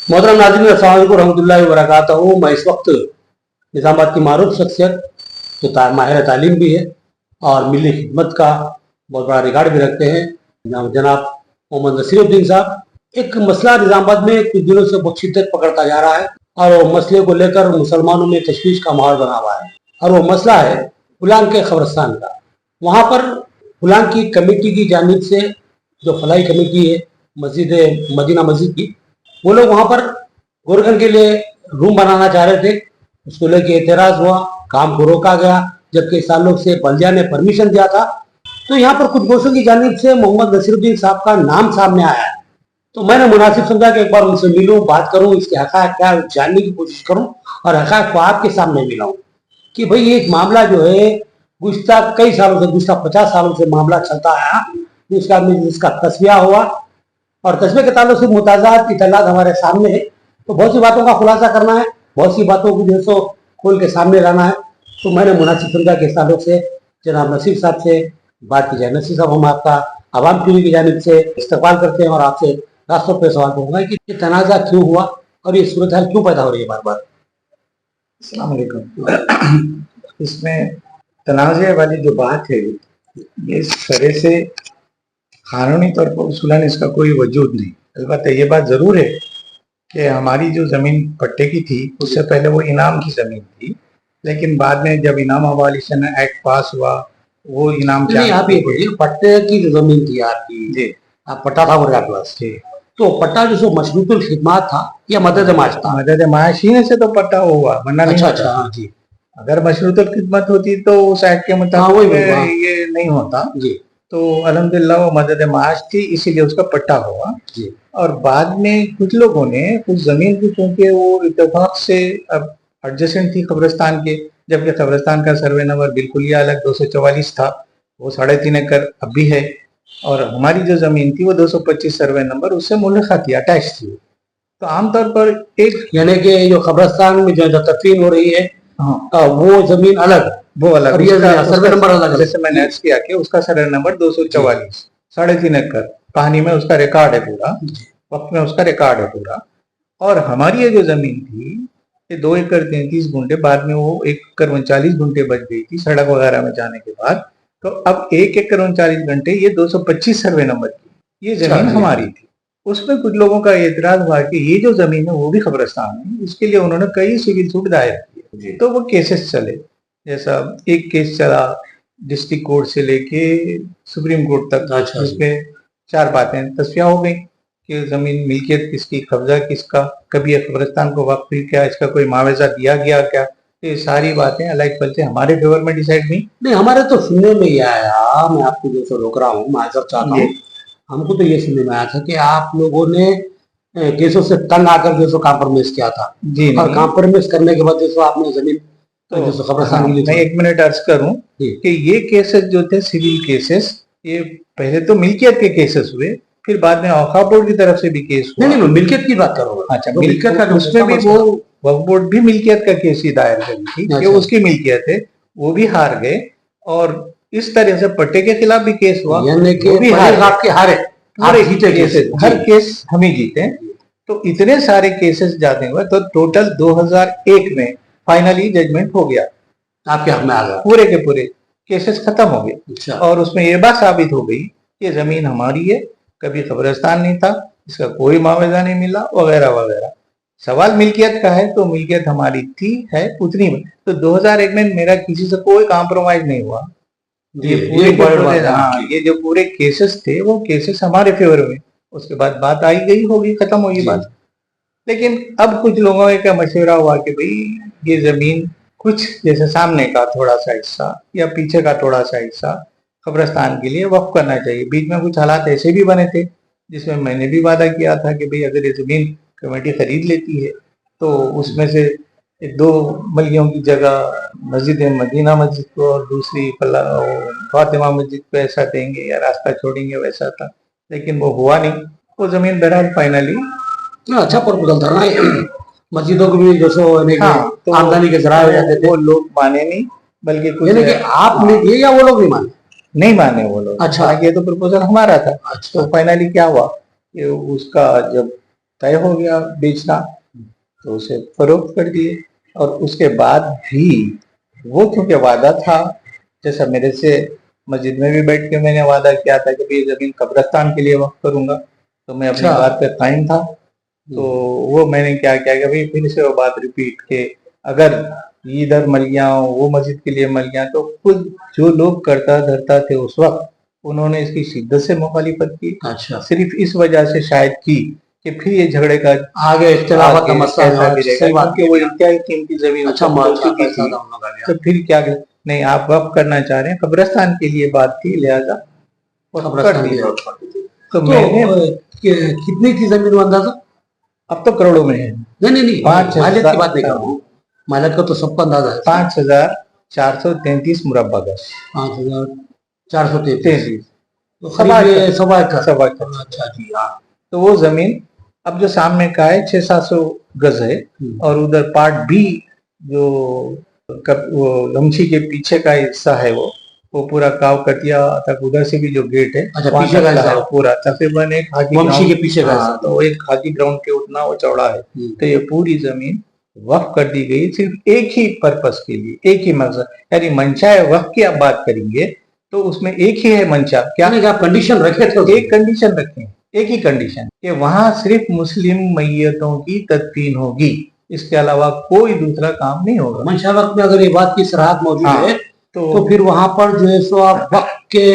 मोहतरम नाज़रीन, अस्सलाम वालेकुम रहमतुल्लाहि व बरकातहू। मैं इस वक्त निज़ामाबाद की मारूफ शख्सियत जो माहिर तालीम भी है और मिली खिदमत का बहुत बड़ा रिकॉर्ड भी रखते हैं, जनाब मोहम्मद नसीरुद्दीन साहब। एक मसला निज़ामाबाद में कुछ दिनों से बहुत शिद्दत पकड़ता जा रहा है और वो मसले को लेकर मुसलमानों में तशवीश का माहौल बना हुआ है और वो मसला है फुलान के कब्रिस्तान का। वहाँ पर फुलान की कमेटी की जानिब से जो फलाई कमेटी है मस्जिद मदीना मस्जिद की, वो लोग वहाँ पर गोरखन के लिए रूम बनाना चाह रहे थे। उसको लेके एतराज हुआ, काम को रोका गया, जबकि सालों से बल्दिया ने परमिशन दिया था। तो यहाँ पर कुछ गोशों की जानिब से मोहम्मद नसीरुद्दीन साहब का नाम सामने आया है। तो मैंने मुनासिब समझा कि एक बार उनसे मिलूं, बात करूं, इसके हक़ाइक़ क्या जानने की कोशिश करूं और हक़ाइक़ को आपके सामने मिलाऊं कि भाई ये एक मामला जो है गुज़िश्ता कई सालों से, गुज़िश्ता 50 सालों से मामला चलता आया, जिसका तस्बिया हुआ और तस्बीह के ताल्लुक से मुताज़ात इत्तलात हमारे सामने है। तो बहुत सी बातों का खुलासा करना है, बहुत सी बातों को जो है सो खोल के सामने लाना है। तो मैंने मुनासिब समझा के ताल्लुक से जनाब नसीर साहब से बात की जाए। नसीर साहब, हम आपका आवाम टीवी की जानिब से इस्तकबाल करते हैं और आपसे रास्तों पर सवाल करूँगा कि ये तनाज़ा क्यों हुआ और ये सूरत हाल क्यों पैदा हो रही है बार बार। अस्सलाम वालेकुम। इसमें तनाज़े वाली जो बात है, ये सरे से कानूनी तौर पर उसूलन इसका कोई वजूद नहीं। अलबत्ता ये बात ज़रूर है कि हमारी जो ज़मीन पट्टे की थी उससे पहले वो इनाम की ज़मीन थी, लेकिन बाद में जब इनाम अबालिशन एक्ट पास हुआ, वो इनाम आप ये बोलिए, पट्टे की जो ज़मीन थी आपकी, जी, आप पट्टा था वो आपके पास, जी, तो पट्टा जो सो मशरूतुल खिदमत था या मदद माश था? मदद माशी से तो पट्टा हुआ, वरना नहीं। अच्छा, हाँ जी। अगर मशरूतुल खिदमत होती तो उस एक्ट के मुताबिक ये नहीं होता जी। तो अल्हम्दुलिल्लाह वो मदद माश थी, इसीलिए उसका पट्टा हुआ जी। और बाद में कुछ लोगों ने उस जमीन की, क्योंकि वो इत्तेफाक से अब एडजेसेंट थी कब्रिस्तान के, जबकि कब्रिस्तान का सर्वे नंबर बिल्कुल ही अलग 244 था, वो 3.5 एकड़ अब भी है, और हमारी जो जमीन थी वो 225 सर्वे नंबर उससे मुल्हका थी, अटैच थी। तो आमतौर पर एक, यानी कि जो कब्रिस्तान में जो तदफीन हो रही है, हाँ, वो जमीन अलग, वो अलग, और ये सर्वे नंबर अलग। जैसे मैंने अर्ज किया कि उसका सर्वे नंबर 244, 3.5 एकड़, कहानी में उसका रिकॉर्ड है पूरा, वक्त में उसका रिकॉर्ड है पूरा। और हमारी ये जो जमीन थी ये 2 एकड़ 33 गुंठे, बाद में वो 1 एकड़ 39 गुंठे बच गई थी सड़क वगैरह में जाने के बाद। तो अब 1 एकड़ 39 घंटे ये 225 सर्वे नंबर की ये जमीन हमारी थी। उसमें कुछ लोगों का एतराज हुआ कि ये जो जमीन है वो भी कब्रिस्तान है, इसके लिए उन्होंने कई सिविल सूट दायर किए। तो वो केसेस चले, जैसा एक केस चला डिस्ट्रिक्ट कोर्ट से लेके सुप्रीम कोर्ट तक, जिसमें 4 बातें तस्फिया हो गई कि जमीन मिल्कियत किसकी, कब्जा किसका, कभी ये कब्रिस्तान को वक्फ क्या, इसका कोई मुआवजा दिया गया क्या, ये सारी बातें अलग पलते हमारे फेवर में डिसाइड नहीं। हमारे तो सुनने में ये आया, मैं आपको जो रोक रहा हूँ, माजर चाहता हूँ, हमको तो ये सुनने में आया था कि आप लोगों ने केसों से तंग आकर जो सो कॉम्प्रोमाइज किया था जी, और कॉम्प्रोमाइज करने के बाद जो सो आपने जमीन तो मैं 1 मिनट अर्ज करूं कि ये केसेस जो थे सिविल केसेस, ये पहले तो मिल्कियत के केसेस हुए, फिर बाद में औकाफ बोर्ड की तरफ से भी केस हुआ। नहीं, मिल्कियत की बात करो। अच्छा, मिल्कियत का, उसमें भी वो वक्फ बोर्ड भी मिल्कियत का केस ही दायर करी थी कि उसकी मिल्कियत है, वो भी हार गए। और इस तरह से पट्टे के खिलाफ भी केस हुआ, यानी कि वो भी हारे, पूरे जीते केसेस, हर केस हम ही जीते। तो इतने सारे केसेस जाते हुए तो टोटल 2001 में फाइनली जजमेंट हो गया, आपके हक में आ गया, पूरे के पूरे केसेस खत्म हो गए। अच्छा। और उसमें ये बात साबित हो गई कि जमीन हमारी है, कभी कब्रिस्तान नहीं था, इसका कोई मुआवजा नहीं मिला, वगैरह वगैरह। सवाल मिल्कियत का है तो मिल्कियत हमारी थी, है उतनी में। तो 2001 में मेरा किसी से कोई कॉम्प्रोमाइज नहीं हुआ। ये पूरे हाँ, ये जो पूरे केसेस थे वो केसेस हमारे फेवर में, उसके बाद बात आई गई, होगी, खत्म होगी बात। लेकिन अब कुछ लोगों का मशवरा हुआ कि भाई ये जमीन कुछ, जैसे सामने का थोड़ा सा हिस्सा या पीछे का थोड़ा सा हिस्सा कब्रिस्तान के लिए वक्फ करना चाहिए। बीच में कुछ हालात ऐसे भी बने थे जिसमें मैंने भी वादा किया था कि भाई अगर ये जमीन कमेटी खरीद लेती है तो उसमें से 2 मलियों की जगह मस्जिद मदीना मस्जिद को और दूसरी फातिमा मस्जिद को ऐसा देंगे या रास्ता छोड़ेंगे, वैसा था। लेकिन वो हुआ नहीं, वो जमीन बहरहाल फाइनली अच्छा प्रपोजल था ना, मस्जिदों को भी जो सो तो आमदनी के जराए हो जाते थे, वो लोग माने नहीं, बल्कि कुछ आपने दिए या वो लोग नहीं माने वो लोग। अच्छा, ये तो प्रपोजल हमारा था। अच्छा। तो फाइनली क्या हुआ कि उसका जब तय हो गया बेचना, तो उसे फरोख्त कर दिए। और उसके बाद भी वो क्योंकि वादा था, जैसा मेरे से मस्जिद में भी बैठ के मैंने वादा किया था कि ये जमीन कब्रिस्तान के लिए वक्फ करूंगा, तो मैं अपनी अच्छा। बात पे कायम था। तो वो मैंने क्या किया कि भाई फिर से वो बात रिपीट के, अगर इधर मलियां वो मस्जिद के लिए मलियां, तो खुद जो लोग करता धरता थे उस वक्त उन्होंने इसकी शिद्दत से मुखालिफत की। अच्छा। सिर्फ इस वजह से शायद की कि फिर ये झगड़े का आगे इख्तिलाफत का आगे मसला ऐसा है, भी सही रहेगा, बात क्योंकि वो इंतहाई कीमती जमीन अच्छा हो अच्छा चुकी पैसा थी। था उन लोगों का तो फिर क्या नहीं, आप वक्फ करना चाह रहे हैं, कब्रिस्तान के लिए बात थी, लिहाजा वक्फ कर कब्रिस्तान दिया। की। तो तो मैंने कितनी थी जमीन वो अंदाजा? अब तो करोड़ों में है। नहीं नहीं नहीं, 5,000 मालिक की बात नहीं कर रहा हूँ, मालिक का तो सबका अंदाजा है। 5,433 मुरब्बा गज। 5,433 33 तो करीब सवा एकड़। सवा एकड़। अच्छा जी हाँ। तो वो जमीन अब जो सामने का है 600-700 गज है, और उधर पार्ट बी जो वो लमछी के पीछे का हिस्सा है, वो पूरा काव कटिया तक उधर से भी जो गेट है, अच्छा वहाँ पीछे तक का का हिस्सा है पूरा, तकरीबन एक हाथी वंशी ग्राउंड के पीछे का हिस्सा। तो एक हाथी ग्राउंड के उतना वो चौड़ा है। तो ये पूरी जमीन वक्फ कर दी गई सिर्फ एक ही पर्पस के लिए, एक ही मकसद, यानी मंशा वक्फ की आप बात करेंगे तो उसमें एक ही है मंशा। क्या नहीं, आप कंडीशन रखे थे? एक कंडीशन रखें, एक ही कंडीशन कि वहां सिर्फ मुस्लिम मैयतों की तदफीन होगी, इसके अलावा कोई दूसरा काम नहीं होगा। मंशा वक्त में अगर ये बात की सराहत मौजूद है तो फिर वहां पर जो है सो आप वक्त के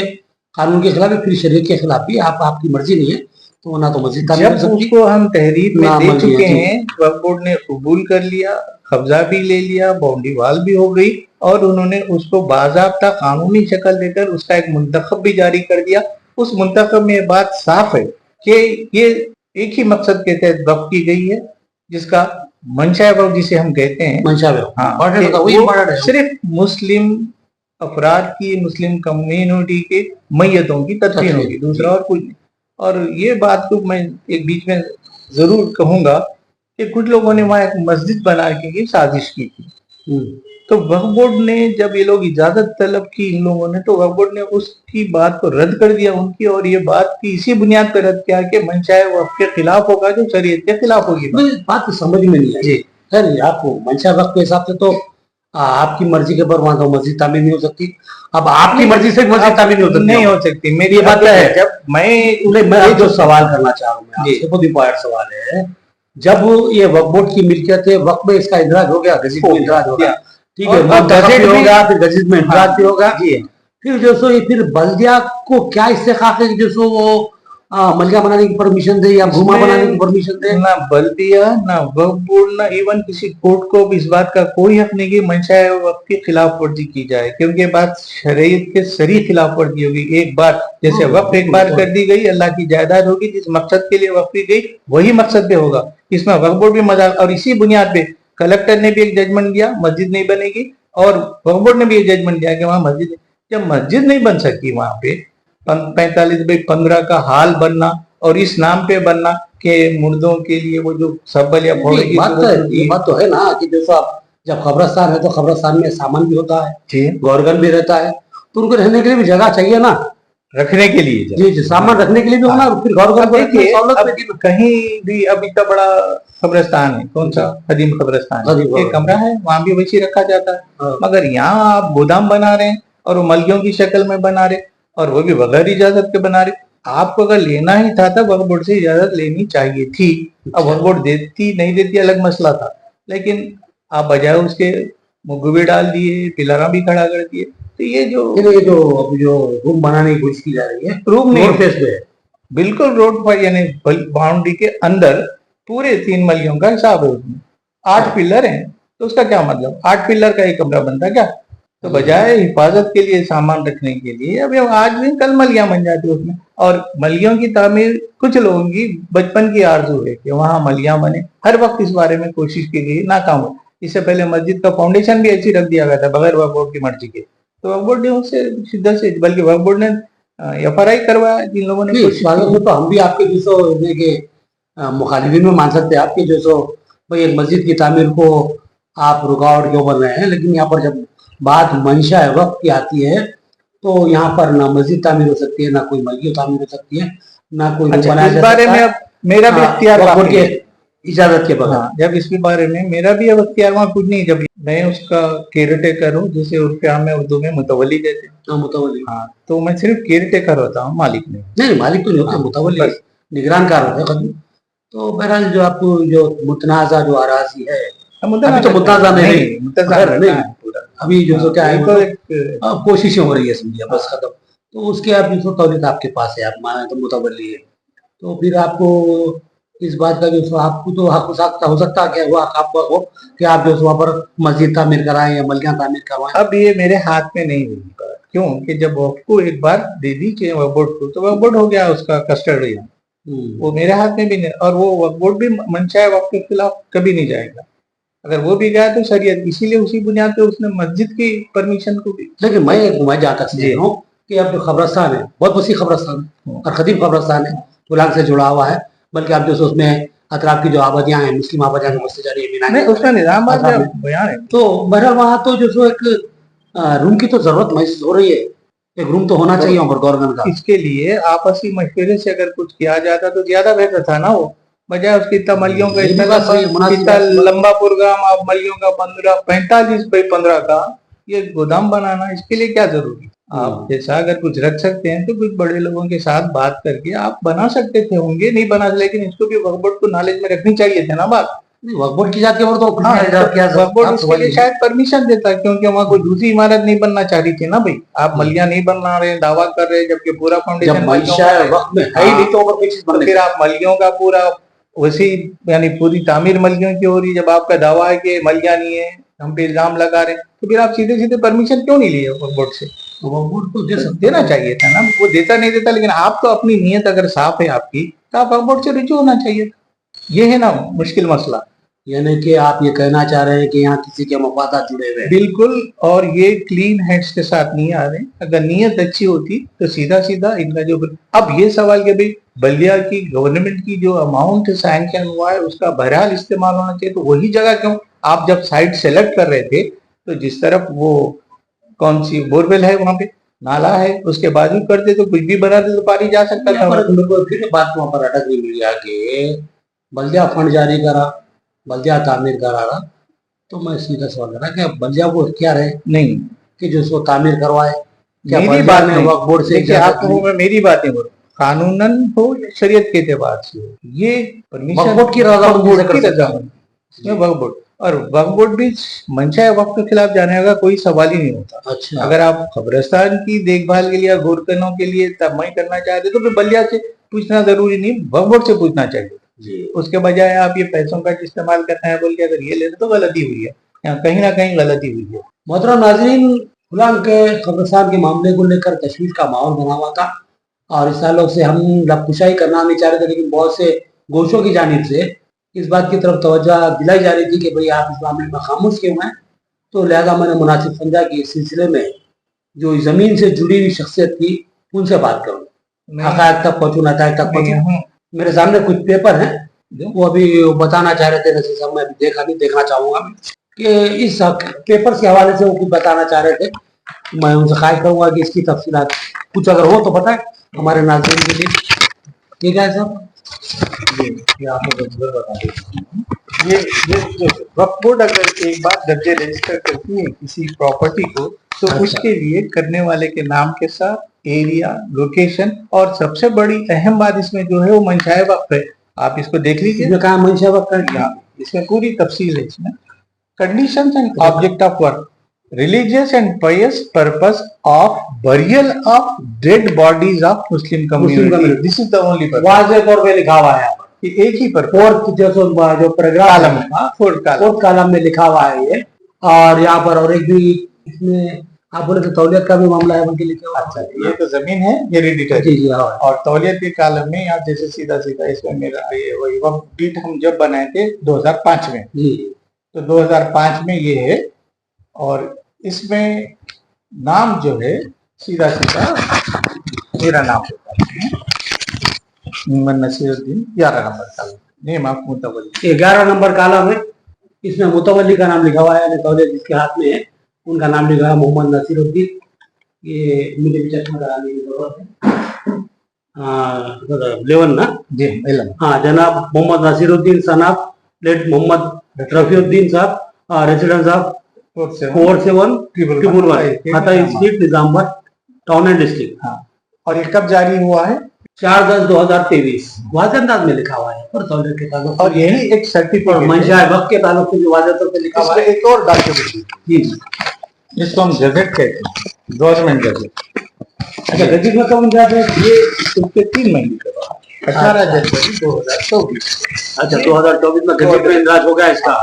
कानून के खिलाफ है, फिर शरीयत के खिलाफ भी, आपकी मर्जी नहीं है तो ना तो मस्जिद तामीर हो जब सकती, उसको हम तहरीर में ना दे मर्जी चुके है। हैं, वक्फ बोर्ड ने कबूल कर लिया, कब्जा भी ले लिया, बाउंड्री वाल भी हो गई, और उन्होंने उसको बाज़ाब्ता कानूनी शक्ल देकर उसका एक मुंतखब भी जारी कर दिया। उस मुंतखब में ये बात साफ है कि ये एक ही मकसद के तहत वक्फ की गई है, जिसका मंशा वक्फ जिसे हम कहते हैं, मंशा वक्त। हाँ, कि वो सिर्फ मुस्लिम अफराद की, मुस्लिम कम्युनिटी के मैयतों की तदफीन होगी, दूसरा और कुछ नहीं। और ये बात को मैं एक बीच में जरूर कहूंगा कि कुछ लोगों ने वहां एक मस्जिद बना के साजिश की थी। तो वक्फ बोर्ड ने जब ये लोग इजाजत तलब की इन लोगों ने, तो वक्फ बोर्ड ने उसकी बात को रद्द कर दिया उनकी, और ये बात की इसी बुनियाद पर रद्द किया कि मंशा वक्फ के खिलाफ होगा, जो शरीयत के खिलाफ होगी। बात तो समझ में नहीं आई। खैर आपको मंशा वक्त के हिसाब से तो आपकी मर्जी के पर वहां तो मस्जिद तामीर नहीं हो सकती। अब आपकी मर्जी से मस्जिद तामीर नहीं हो सकती, मेरी बात है। जब मैं जो सवाल करना चाह रहा हूँ, मैं बहुत इंपॉर्टेंट सवाल है, जब ये वक्फ बोर्ड की मिल्कियत है, वक्त में इसका इंदराज हो गया, गजीद में इंदराज हो गया, ठीक है, गजट भी होगा, फिर गजीद में इंदराज भी होगा, फिर जो सो फिर बल्दिया को क्या इस्तेकाक है जो सो वो मलिया बनाने की परमिशन दे या भूमा बनाने की परमिशन दे? ना बल्दिया, ना वक्फ बोर्ड, ना इवन किसी कोर्ट को भी इस बात का कोई हक नहीं कि मंशा वक्फ की खिलाफ वर्जी की जाए, क्योंकि बात शरीयत के सरी खिलाफ वर्जी होगी। एक बार जैसे वक्फ एक बार कर दी गई, अल्लाह की जायदाद होगी, जिस मकसद के लिए वक्फ की गई वही मकसद पे होगा, इसमें वक्फ बोर्ड भी मजाक। और इसी बुनियाद पे कलेक्टर ने भी एक जजमेंट दिया, मस्जिद नहीं बनेगी, और वक्फ बोर्ड ने भी एक जजमेंट दिया कि वहां मस्जिद, जब मस्जिद नहीं बन सकती वहां पे 45/15 का हाल बनना और इस नाम पे बनना कि मुर्दों के लिए वो जो सब्बल या फोड़े की बात तो है ना कि जैसा जब कब्रिस्तान है तो कब्रिस्तान में सामान भी होता है, गौरगन भी रहता है, तो उनको रहने के लिए भी जगह चाहिए ना, रखने के लिए जी सामान रखने के लिए भी होना, फिर गौरगन को कहीं भी। अब इतना बड़ा कब्रिस्तान है, कौन सा कदीम कब्रिस्तान, एक कमरा है, वहां भी वैसे रखा जाता है। मगर यहाँ आप गोदाम बना रहे हैं और वो मलकियों की शक्ल में बना रहे, और वो भी बगैर इजाजत के बना रहे। आपको अगर लेना ही था तब वक्फ बोर्ड से इजाजत लेनी चाहिए थी। अब वक्फ बोर्ड देती नहीं देती अलग मसला था, लेकिन आप बजाय उसके मुगबे डाल दिए, पिलरा भी खड़ा कर दिए। तो ये जो रूम बनाने की कोशिश की जा रही है, रूम नहीं, फेस पे बिल्कुल रोड पर, यानी बाउंड्री के अंदर पूरे 3 मलियों का हिसाब है, उसमें 8 पिलर हैं, तो उसका क्या मतलब, 8 पिलर का एक कमरा बनता क्या? तो बजाय हिफाजत के लिए, सामान रखने के लिए, अब आज भी कल मलियां बन जाती है उसमें। और मलियों की तामीर कुछ लोगों की बचपन की आरजू है कि वहां मलियां बने, हर वक्त इस बारे में कोशिश की गई, नाकाम हुई। इससे पहले मस्जिद का फाउंडेशन भी ऐसी रख दिया गया था बगैर वक्फ बोर्ड की मर्जी के, तो वक्फ बोर्ड ने उससे शिद्दत से, बल्कि वक्फ बोर्ड ने FRI करवाया जिन लोगों ने। तो हम भी आपके जो मुखालिफिन में मान सकते हैं आपके जो भाई एक मस्जिद की तामीर को आप रुकावट क्यों बन रहे हैं, लेकिन यहाँ पर जब बात मंशा वक्त की आती है तो यहाँ पर ना मस्जिद तामीर हो सकती है, ना कोई मस्जिद तामीर हो सकती है, ना कोई इस बारे में अब मेरा भी अख्तियार वक्फ बोर्ड बाकी है। के इजाजत के बगैर। हाँ, जब इसके बारे में मेरा भी अब अख्तियार वहाँ कुछ नहीं, जब मैं उसका केयर टेकर हूँ, जिसे उर्फ आम में उर्दू में मुतवली कहते हैं। हाँ, मुतवली। हाँ, तो मैं सिर्फ केयर टेकर होता हूँ, मालिक नहीं। नहीं, मालिक तो नहीं होते, हाँ, मुतवली बस। निगरान कार होते हैं खलील। तो बहरहाल जो आपको जो मुतनाज़ा जो अराजी है, अभी तो मुतनाज़ा नहीं, मुतनाज़ा खैर नहीं, पूरा अभी जो क्या है ये वो तो तो एक कोशिशें हो रही है, समझिए, बस खत्म। तो उसके आप जो तौलीत आपके पास है, आप माने तो मुतवली है, तो फिर आपको इस बात का जो सो आपको तो हक हो सकता है कि वो हक आपका हो कि आप जो वहाँ पर मस्जिद तामीर कराएं या मलिया तामीर करवाएं। अब ये मेरे हाथ में नहीं हुई बात, क्यों कि जब वक्फ को एक बार दे दी कि वक्फ बोर्ड को, तो वक्फ बोर्ड हो गया उसका कस्टडियन। वो मेरे हाथ में भी नहीं, और वो वक्फ बोर्ड भी मनचाहे वक्फ के खिलाफ कभी नहीं जाएगा। अगर वो भी गया तो शरीयत, इसीलिए उसी बुनियाद पे उसने मस्जिद की परमिशन को भी। लेकिन मैं जहाँ तक समझ रहा हूँ कि अब जो खबरस्तान है बहुत वसी खबरस्तान है और खदीम खबरस्तान है, तुलांग से जुड़ा हुआ है, बल्कि आप जो सो उसमें अतराफ की जो आबादियां हैं, मुस्लिम आबादियां जो बसते जा रही है मीना नहीं, उसका निजाम आज बयान है। तो बहरहाल वहाँ तो जो सो एक रूम की तो जरूरत महसूस हो रही है, एक रूम तो होना चाहिए वहाँ पर गवर्नमेंट का। इसके लिए आपसी मशवरे से अगर कुछ किया जाता तो ज्यादा बेहतर था ना, वो बजाय उसकी तमलियों का ये भी बात सही है, मुनासिब इतना बात। लंबा प्रोग्राम, आप मलियों का 45x15 का ये गोदाम बनाना, इसके लिए क्या जरूरी? आप जैसा अगर कुछ रख सकते हैं तो कुछ बड़े लोगों के साथ बात करके आप बना सकते थे, होंगे नहीं बना, लेकिन इसको भी वक्फ बोर्ड को नॉलेज में रखनी चाहिए थे ना बात। वक्फ बोर्ड की जाती है और तो हाँ, वक्फ बोर्ड आप इसके लिए शायद परमिशन देता, क्योंकि वहाँ कोई दूसरी इमारत नहीं बनना चाह रही थी ना भाई। आप मलिया नहीं बना रहे, दावा कर रहे, जबकि पूरा फाउंडेशन जब मंशा वक्त में है ही नहीं तो और कोई चीज तो बने। फिर आप मलियों का पूरा वैसी, यानी पूरी तामीर मलियों की हो रही, जब आपका दावा है कि मलिया नहीं है, हम पे इल्जाम लगा रहे हैं, तो फिर आप सीधे सीधे परमिशन क्यों नहीं लिए वक्फ बोर्ड से? वक्फ बोर्ड को देना चाहिए था ना, वो देता नहीं देता, लेकिन आप तो अपनी नीयत अगर साफ है आपकी, तो आप वक्फ बोर्ड से रुजू होना चाहिए। ये है ना मुश्किल मसला। यानी कि आप ये कहना चाह रहे हैं कि यहाँ किसी के मफादात जुड़े हुए हैं। बिल्कुल, और ये क्लीन हेड्स के साथ नहीं आ रहे। अगर नीयत अच्छी होती तो सीधा सीधा इनका जो, अब ये सवाल कि भाई बल्दिया की गवर्नमेंट की जो अमाउंट सैंक्शन हुआ है उसका बहरहाल इस्तेमाल होना चाहिए, तो वही जगह क्यों आप जब साइट सेलेक्ट कर रहे थे, तो जिस तरफ वो कौन सी बोरवेल है वहां पे नाला है, उसके बाजू करते तो कुछ भी बना दे तो पानी जा सकता था। मेरे को फिर बात वहां पर अटक गई मीडिया के, बल्दिया फंड जारी करा, बल्दिया तामीर करा रहा, तो मैं सीधा सवाल करा कि बल्दिया को क्या रहे नहीं कि जो उसको तामीर करवाए, क्या मेरी बात में नहीं, वक्फ बोर्ड से देखिए आपको मैं मेरी बात नहीं बोल, कानूनन हो या शरीयत के एतबार से हो, ये परमिशन वक्फ बोर्ड की रजामंदी से कर सकता है। इसमें वक्फ बोर्ड, और वक्फ बोर्ड भी मंशा वक्त के खिलाफ जाने का कोई सवाल ही नहीं होता। अच्छा, अगर आप कब्रिस्तान की देखभाल के लिए या गोरखनों के लिए तमई करना चाहते तो फिर बल्दिया से पूछना जरूरी नहीं, वक्फ बोर्ड से पूछना चाहिए जी। उसके बजाय आप ये पैसों का इस्तेमाल करना है बोल के अगर ये लेते तो गलती हुई है, या कहीं ना कहीं गलती हुई है। मोहतरम नाज़रीन, फुलांग के कब्रिस्तान के मामले को लेकर तशवीश का माहौल बना हुआ था और इस ताल्लुक से हम लबकुशाई करना नहीं चाह रहे थे, लेकिन बहुत से गोशों की जानिब से इस बात की तरफ तवज्जो दिलाई जा रही थी कि भाई आप इस मामले में खामोश क्यों हैं। तो लिहाजा मैंने मुनासिब समझा कि इस सिलसिले में जो ज़मीन से जुड़ी हुई शख्सियत थी उनसे बात करूँ, हक़ाइक़ तक पहुँचूँ, नताइज तक पहुँचूँ। मेरे सामने कुछ पेपर हैं वो अभी बताना चाह रहे थे, नसीर साहब मैं अभी देखना चाहूँगा कि इस पेपर के हवाले से वो कुछ बताना चाह रहे थे। मैं उनसे ख्वाहिश करूँगा कि इसकी तफसीलात कुछ अगर हो तो बताएं हमारे नाज़रीन के लिए। ठीक है साहब, ये आपको बता दें, ये वक्फ बोर्ड अगर एक बार दर्जे रजिस्टर करती है किसी प्रॉपर्टी को, तो अच्छा। उसके लिए करने वाले के नाम के साथ एरिया, लोकेशन, और सबसे बड़ी अहम बात इसमें जो है वो मंशाए वक्फ है। आप इसको देख लीजिए, इसमें कहा मंशा वक्फ है, इसमें पूरी तफसील है। इसमें conditions and object of work, religious and pious purpose of burial of dead bodies of Muslim community. This is the only purpose. वाज़े तौर पे लिखा हुआ है कि एक ही पर फोर्थ जो पैराग्राफ है, फोर्थ कॉलम में लिखा हुआ है ये। और यहाँ पर और एक भी इसमें आप बोले तो तौलियत का भी मामला है बल्कि लिखा हुआ। अच्छा, ये तो जमीन है हेरिडिटरी जी हाँ। और तौलियत के कॉलम में आप जैसे सीधा सीधा इसमें मेरा ये वही वक्त डीट हम जब बनाए थे 2005 में जी, तो 2005 में ये है, और इसमें नाम जो है सीधा सीधा मेरा नाम होता है मोहम्मद नसीरुद्दीन, 11 नंबर कॉलम, नेम ऑफ मुतवल्ली 11 नंबर कॉलम है। इसमें मुतवल्ली का नाम लिखा हुआ है, तौलियत जिसके हाथ में है उनका नाम लिखा है मोहम्मद नसीरुद्दीन। ये मुझे भी चश्मा कराने की जरूरत है। लेवन ना जी इलम हाँ जनाब मोहम्मद नसीरुद्दीन साहब लेट मोहम्मद रफीउद्दीन साहब residence of 4711 Hatai street Nizamabad town and district. हाँ और ये कब जारी हुआ है? 4/10/2023 वाज़ेह अंदाज में लिखा हुआ है पर दौलत के ताल्लुक और यही एक सर्टिफिकेट मंशा वक्त के ताल्लुक से जो वाज़ेह तौर पे लिखा हुआ है। एक और डॉक्यूमेंट जी जिसको हम गजट कहते हैं, गवर्नमेंट गजट। अच्छा गजट में कब जाते हैं? ये उसके 3 महीने के बाद 18 जनवरी 2024। अच्छा 2024 में गजट में इंद्राज हो गया, इसका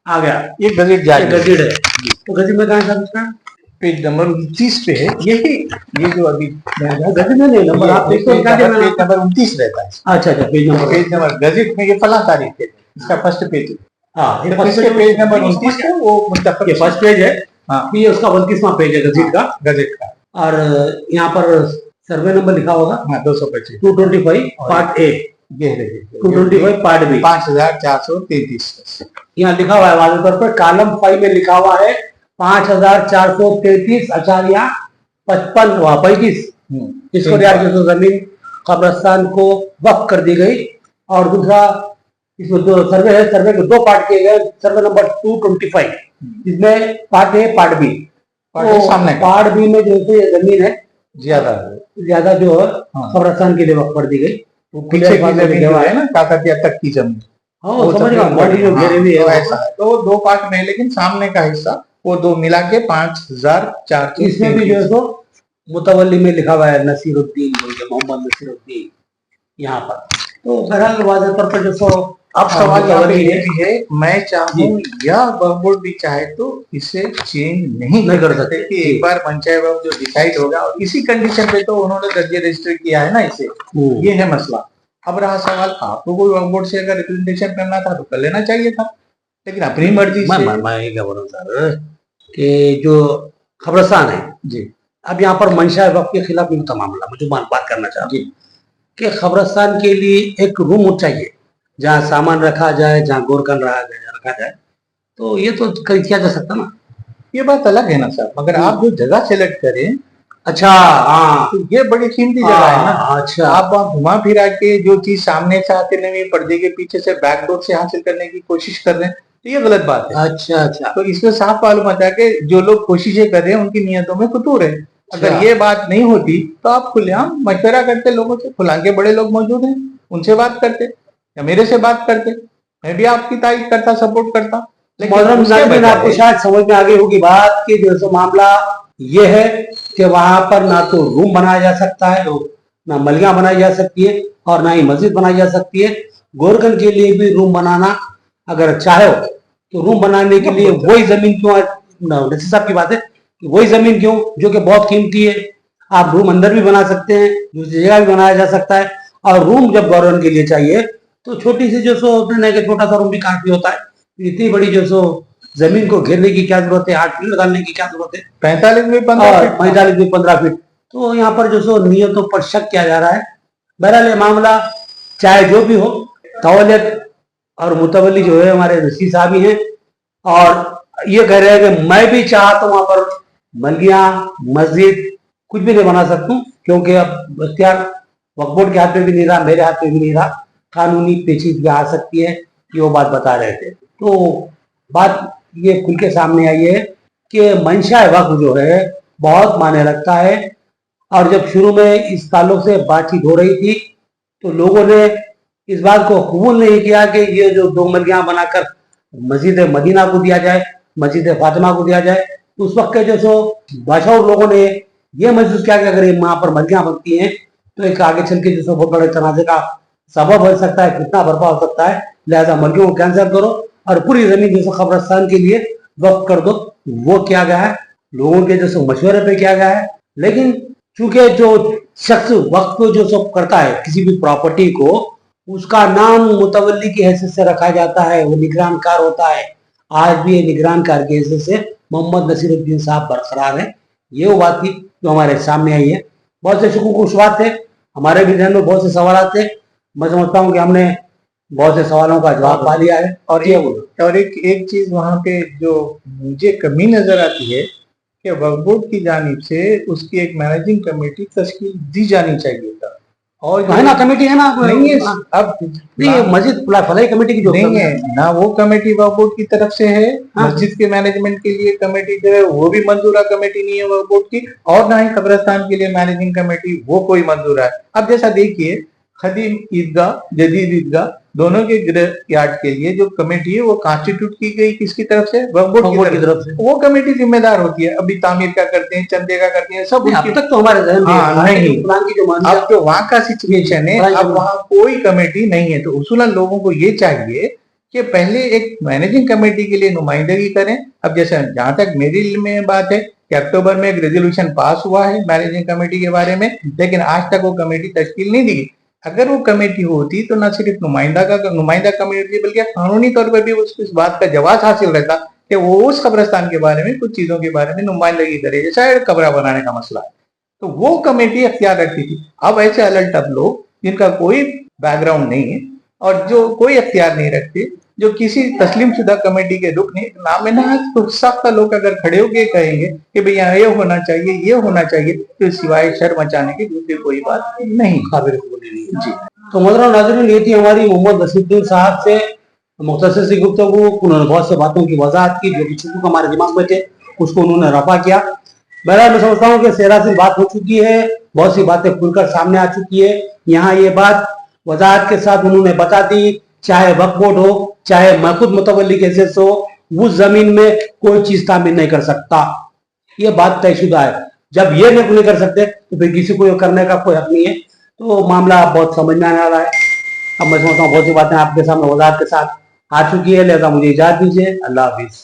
आ गया ये गजट जारी गजट है। तो गजट में कहाँ है इसका? पेज नंबर 29 पे है। यही ये जो अभी गजट में नहीं नंबर आप देखो पेज नंबर 29 रहता है। अच्छा अच्छा पेज नंबर गजट में ये फला तारीख है, इसका फर्स्ट पेज है। हाँ ये फर्स्ट पेज नंबर 29 है, वो मुंतखब ये फर्स्ट पेज है। हाँ ये उसका 29वां पेज है गजट का। और यहाँ पर सर्वे नंबर लिखा होगा। हाँ 225 225 पार्ट ए, ये 225 पार्ट बी 5433। यहाँ लिखा हुआ है वाज़ेह तौर पर कॉलम 5 में लिखा हुआ है 5433.55 इसको जो जमीन कब्रिस्तान को वक्फ कर दी गई। और दूसरा इसमें दो सर्वे है, सर्वे के 2 पार्ट किए गए। सर्वे नंबर 225 इसमें पार्ट ए पार्ट बी। सामने पार्ट बी में जो है जमीन है ज्यादा जो है हाँ। कब्रिस्तान के लिए वक्फ कर दी गई। पीछे की जमीन जो है ना काकतिया तक की जमीन, हाँ समझ रहा हूँ जो घेरे हुए है ऐसा है। तो 2 पार्ट में, लेकिन सामने का हिस्सा वो 2 मिला के 5400। इसमें भी जो है तो मुतवल्ली में लिखा हुआ है नसीरुद्दीन मोहम्मद नसीरुद्दीन यहाँ पर। तो बहरहाल वाज़ेह तौर पर जो सो अब सवाल यहाँ पे ये भी है, मैं चाहूँ या वक्फ बोर्ड भी चाहे तो इसे चेंज नहीं कर सकते कि एक बार पंचायत वक्फ जो डिसाइड होगा और इसी कंडीशन पे तो उन्होंने दर्जे रजिस्टर किया है ना इसे। ये है मसला। अब रहा सवाल, आपको कोई वक्फ बोर्ड से अगर रिप्रेजेंटेशन करना था तो कर लेना चाहिए था, लेकिन अपनी मर्जी से। मैं क्या बोल रहा हूँ सर कि जो कब्रिस्तान है जी, अब यहाँ पर मंशा वक्फ के खिलाफ भी मामला मुझे बात करना चाहती हूँ कि कब्रिस्तान के लिए एक रूम चाहिए जहाँ सामान रखा जाए, जहाँ गोरकन रखा जाए। तो ये तो किया जा सकता ना। ये बात अलग है ना सर, मगर आप जो जगह सेलेक्ट करें, अच्छा हाँ तो ये बड़ी कीमती जगह है ना। अच्छा आप वहाँ घुमा फिरा के जो चीज सामने से आते नहीं, पर्दे के पीछे से बैकडोर से हासिल करने की कोशिश कर रहे हैं, तो ये गलत बात है। अच्छा अच्छा तो इसमें साफ मालूम होता है कि जो लोग कोशिशें कर रहे हैं उनकी नियतों में फतूर है। अगर ये बात नहीं होती तो आप खुलेआम मशवरा करते लोगों से, खुला के बड़े लोग मौजूद हैं उनसे बात करते या मेरे से बात करते, मैं भी आपकी तारीफ करता, सपोर्ट करता। लेकिन आपको शायद समझ में आ गई होगी बात कि जो मामला ये है कि वहां पर ना तो रूम बनाया जा सकता है, ना मलियां बनाई जा सकती है और ना ही मस्जिद बनाई जा सकती है। गोरकन के लिए भी रूम बनाना अगर चाहे तो रूम बनाने के लिए वही जमीन क्यों, नसीर साहब की बात है कि वही जमीन क्यों जो कि बहुत कीमती है। आप रूम अंदर भी बना सकते हैं, दूसरी जगह भी बनाया जा सकता है। और रूम जब गवर्नमेंट के लिए चाहिए तो छोटी सी जो सो छोटा सा रूम भी काफी होता है। इतनी बड़ी जो सो जमीन को घेरने की क्या जरूरत है, 8 फीट डालने की क्या जरूरत है, 45 में 15 फीट। तो यहाँ पर जो सो नियतों पर शक किया जा रहा है। बहरहाल ये मामला चाहे जो भी हो, तौलियत और मुतवल्ली जो है हमारे नसीर साहब ही हैं और ये कह रहे हैं कि मैं भी चाहता हूँ वहां पर मलिया मस्जिद कुछ भी नहीं बना सकता हूँ, क्योंकि अब इख्तियार वक्फ बोर्ड के हाथ में भी नहीं रहा, मेरे हाथ में भी नहीं रहा। कानूनी पेचीदगी आ सकती है, कि वो बात बता रहे थे। तो बात ये खुल के सामने आई है कि मंशा वक्फ जो है बहुत मायने रखता है। और जब शुरू में इस ताल्लुक से बातचीत हो रही थी तो लोगों ने इस बात को कबूल नहीं किया कि ये जो 2 मलिया बनाकर मस्जिद मदीना को दिया जाए, मस्जिद फातिमा को दिया जाए। उस वक्त के जो सो बादशाह लोगों ने ये महसूस किया कि अगर वहां पर मलिया बनती हैं तो एक आगे चल के जो सो बहुत बड़े तनाजे का सबब बन सकता है, कितना बर्पा हो सकता है। लिहाजा मलियों को कैंसिल करो और पूरी जमीन जो कब्रिस्तान के लिए वक्फ कर दो। वो किया गया है, लोगों के जो मशवरे पे किया गया है। लेकिन चूंकि जो शख्स वक्फ जो सब करता है किसी भी प्रॉपर्टी को, उसका नाम मुतवल्ली की हैसियत से रखा जाता है, वो निगरानकार होता है। आज भी ये निगरानकार की हैसियत से मोहम्मद नसीरुद्दीन साहब बरकरार है। ये वो बात थी जो हमारे सामने आई है। बहुत से शकूक शुबात थे, हमारे भी ध्यान में बहुत से सवाल थे। मैं समझता हूँ कि हमने बहुत से सवालों का जवाब पा लिया है। और एक चीज वहाँ पे जो मुझे कमी नजर आती है कि वक्फ बोर्ड की जानिब से उसकी एक मैनेजिंग कमेटी तश्कील दी जानी चाहिए था और है ना, कमेटी है ना, नहीं है अब नहीं, ये मस्जिद फलाई कमेटी की जो नहीं है ना, वो कमेटी वक्फ बोर्ड की तरफ से है। हाँ। मस्जिद के मैनेजमेंट के लिए कमेटी जो है वो भी मंजूरा कमेटी नहीं है वक्फ बोर्ड की, और ना ही कब्रिस्तान के लिए मैनेजिंग कमेटी वो कोई मंजूरा है। अब जैसा देखिए, खदीम ईदगाह, जदीद ईदगाह, दोनों के ग्रेव यार्ड के लिए जो कमेटी है वो कॉन्स्टिट्यूट की गई किसकी तरफ से? वक्फ बोर्ड की तरफ से। वो कमेटी जिम्मेदार होती है, अभी तामीर का करते हैं, चंदे का करते हैं, सब अब तक तो हमारे जहन में हाँ, नहीं, कुरान की जो मान्यता, अब तो वहां का सिचुएशन है, अब वहां कोई कमेटी नहीं है। तो उसूलन लोगों को ये चाहिए कि पहले एक मैनेजिंग कमेटी के लिए नुमाइंदगी करें। अब जैसे जहां तक मेरे इल्म में बात है कि अक्टूबर में एक रेजोल्यूशन पास हुआ है मैनेजिंग कमेटी के बारे में, लेकिन आज तक वो कमेटी तश्कील नहीं दी। अगर वो कमेटी होती तो न सिर्फ नुमाइंदा कमेटी बल्कि कानूनी तौर पर भी उस बात का जवाब हासिल रहता कि वो उस कब्रिस्तान के बारे में कुछ चीजों के बारे में नुमाइंदगी करे, जैसा कब्र बनाने का मसला है, तो वो कमेटी अख्तियार रखती थी। अब ऐसे अलग टब लोग जिनका कोई बैकग्राउंड नहीं है और जो कोई अख्तियार नहीं रखते, जो किसी तस्लीम शुदा कमेटी के रुकने नाम ना तो सख्त लोग अगर खड़े होकर कहेंगे कि भैया ये होना चाहिए, ये होना चाहिए, तो सिवाय शर मचाने की दूसरी कोई बात नहीं। काबिल जी। तो मोहतरम नाज़रीन, ये थी हमारी मोहम्मद नसीरुद्दीन साहब से मुख्तसर सी गुफ्तगू। उन्होंने बहुत से बातों की वजाहत की, जो कि शुक्र हमारे दिमाग में थे उसको उन्होंने रफा किया। बहरहाल मैं समझता हूँ कि सेहरा सी बात हो चुकी है, बहुत सी बातें खुलकर सामने आ चुकी है। यहाँ ये बात वजाहत के साथ उन्होंने बता दी, चाहे वक्फ बोर्ड हो, चाहे मैं खुद मुतवल्ली केसेस हो, उस जमीन में कोई चीज तामीर नहीं कर सकता, ये बात तयशुदा है। जब ये नहीं कर सकते तो फिर किसी को करने का कोई हक नहीं है। तो मामला बहुत समझ में आने वाला है। अब मैं समझता हूँ बहुत सी बातें आपके सामने वजाहत के साथ आ चुकी है, लिहाजा मुझे इजाजत दीजिए। अल्लाह हाफिज।